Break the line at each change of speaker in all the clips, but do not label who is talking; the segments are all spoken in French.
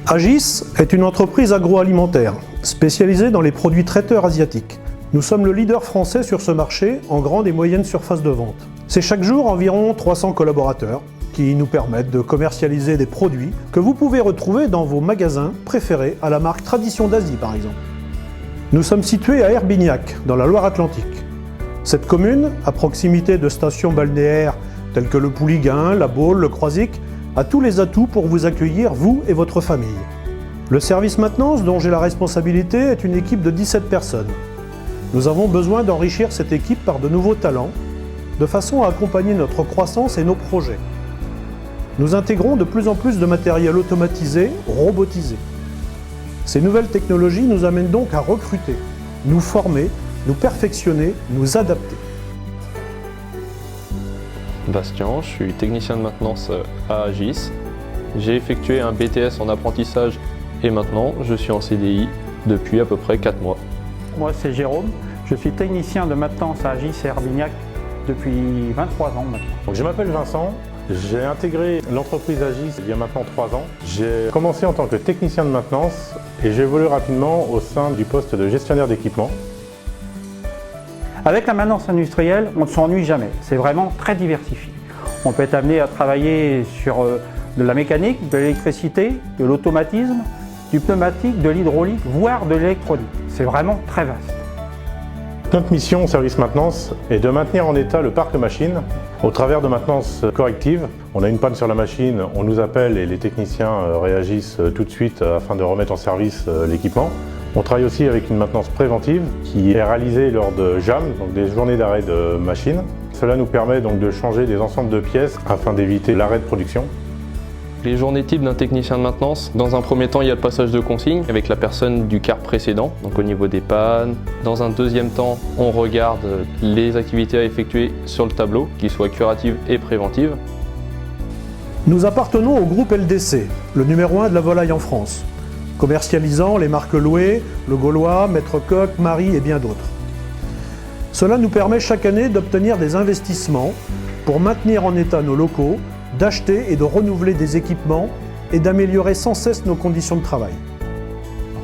Agis est une entreprise agroalimentaire spécialisée dans les produits traiteurs asiatiques. Nous sommes le leader français sur ce marché en grande et moyenne surface de vente. C'est chaque jour environ 300 collaborateurs qui nous permettent de commercialiser des produits que vous pouvez retrouver dans vos magasins préférés à la marque Tradition d'Asie par exemple. Nous sommes situés à Herbignac, dans la Loire-Atlantique. Cette commune, à proximité de stations balnéaires telles que le Pouliguen, la Baule, le Croisic, a tous les atouts pour vous accueillir, vous et votre famille. Le service maintenance dont j'ai la responsabilité est une équipe de 17 personnes. Nous avons besoin d'enrichir cette équipe par de nouveaux talents, de façon à accompagner notre croissance et nos projets. Nous intégrons de plus en plus de matériel automatisé, robotisé. Ces nouvelles technologies nous amènent donc à recruter, nous former, nous perfectionner, nous adapter.
Bastien, je suis technicien de maintenance à Agis. J'ai effectué un BTS en apprentissage et maintenant je suis en CDI depuis à peu près 4 mois.
Moi c'est Jérôme, je suis technicien de maintenance à Agis et Herbignac depuis 23 ans maintenant.
Donc, je m'appelle Vincent, j'ai intégré l'entreprise Agis il y a maintenant 3 ans. J'ai commencé en tant que technicien de maintenance et j'ai évolué rapidement au sein du poste de gestionnaire d'équipement.
Avec la maintenance industrielle, on ne s'ennuie jamais, c'est vraiment très diversifié. On peut être amené à travailler sur de la mécanique, de l'électricité, de l'automatisme, du pneumatique, de l'hydraulique, voire de l'électronique. C'est vraiment très vaste.
Notre mission au service maintenance est de maintenir en état le parc machine au travers de maintenance corrective. On a une panne sur la machine, on nous appelle et les techniciens réagissent tout de suite afin de remettre en service l'équipement. On travaille aussi avec une maintenance préventive qui est réalisée lors de JAM, donc des journées d'arrêt de machine. Cela nous permet donc de changer des ensembles de pièces afin d'éviter l'arrêt de production.
Les journées types d'un technicien de maintenance, dans un premier temps il y a le passage de consigne avec la personne du quart précédent, donc au niveau des pannes. Dans un deuxième temps, on regarde les activités à effectuer sur le tableau, qu'ils soient curatives et préventives.
Nous appartenons au groupe LDC, le numéro 1 de la volaille en France, commercialisant les marques Loué, Le Gaulois, Maître Coq, Marie et bien d'autres. Cela nous permet chaque année d'obtenir des investissements pour maintenir en état nos locaux, d'acheter et de renouveler des équipements et d'améliorer sans cesse nos conditions de travail.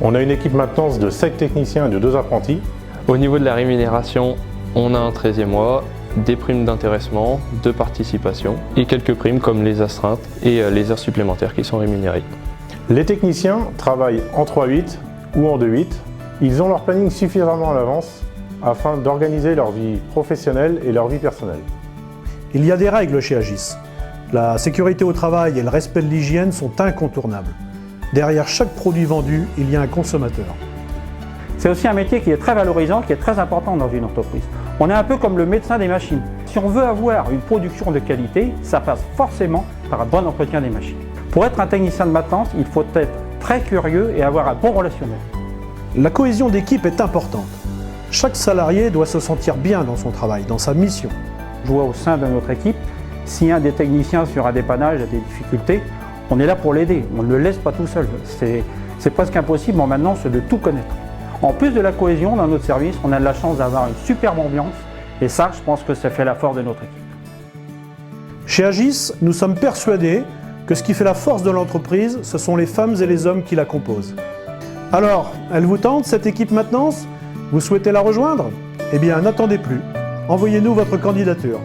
On a une équipe maintenance de 7 techniciens et de 2 apprentis.
Au niveau de la rémunération, on a un 13e mois, des primes d'intéressement, de participation et quelques primes comme les astreintes et les heures supplémentaires qui sont rémunérées.
Les techniciens travaillent en 3-8 ou en 2-8. Ils ont leur planning suffisamment à l'avance afin d'organiser leur vie professionnelle et leur vie personnelle.
Il y a des règles chez Agis. La sécurité au travail et le respect de l'hygiène sont incontournables. Derrière chaque produit vendu, il y a un consommateur.
C'est aussi un métier qui est très valorisant, qui est très important dans une entreprise. On est un peu comme le médecin des machines. Si on veut avoir une production de qualité, ça passe forcément par un bon entretien des machines. Pour être un technicien de maintenance, il faut être très curieux et avoir un bon relationnel.
La cohésion d'équipe est importante. Chaque salarié doit se sentir bien dans son travail, dans sa mission.
Je vois au sein de notre équipe, si un des techniciens sur un dépannage a des difficultés, on est là pour l'aider. On ne le laisse pas tout seul. C'est presque impossible en maintenance de tout connaître. En plus de la cohésion dans notre service, on a de la chance d'avoir une superbe ambiance et ça, je pense que ça fait la force de notre équipe.
Chez Agis, nous sommes persuadés que ce qui fait la force de l'entreprise, ce sont les femmes et les hommes qui la composent. Alors, elle vous tente cette équipe maintenance ? Vous souhaitez la rejoindre ? Eh bien, n'attendez plus. Envoyez-nous votre candidature.